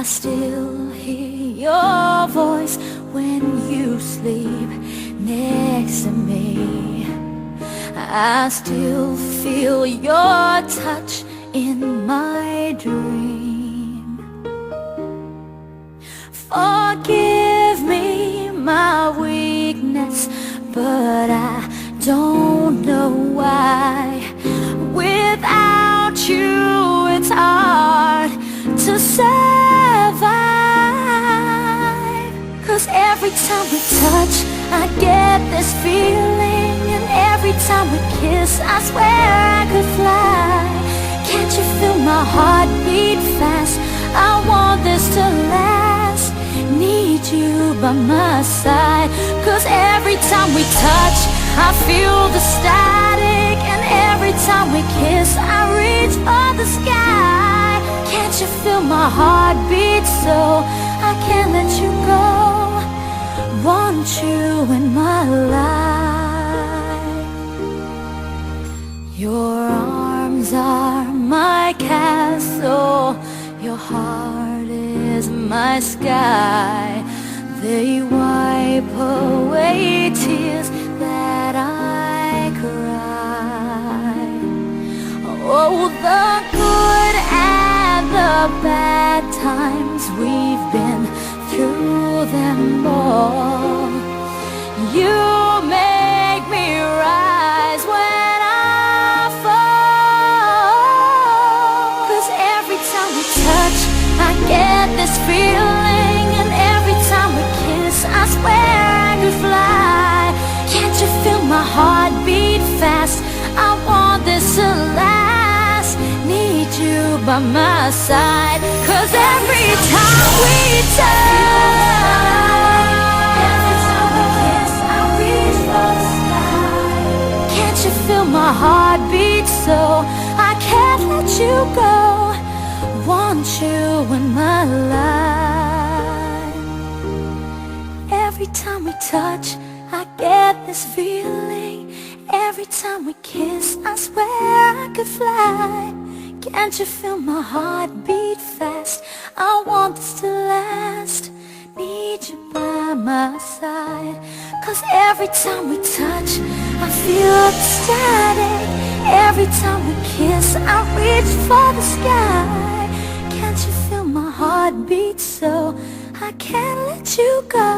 I still hear your voice when you sleep next to me. I still feel your touch in my dream. Forgive me my weakness, but I don't know why. Without you it's hard to survive. 'Cause every time we touch I get this feeling, and every time we kiss I swear I could fly. Can't you feel my heart beat fast? I want this to last. Need you by my side. 'Cause every time we touch I feel the static, and every time we kiss I reach for the sky. Can't you feel my heart beat so I can't let you go? Want you in my life. Your arms are my castle, your heart is my sky. They wipe away tears that I cry. Oh, the good and the bad times, we've been through them all. You make me rise when I fall. 'Cause every time we touch I get this feeling, and every time we kiss I swear I could fly. Can't you feel my heart beat fast? I want this to last. Need you by my side. 'Cause every time we touch, every time we kiss I reach for the sky. Can't you feel my heart beat so I can't let you go? Want you in my life. Every time we touch I get this feeling, every time we kiss I swear I could fly. Can't you feel my heart beat fast? I want this to last. Need you by my side. 'Cause every time we touch I feel the static. Every time we kiss I reach for the sky. Can't you feel my heart beat so I can't let you go?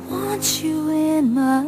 Want you in my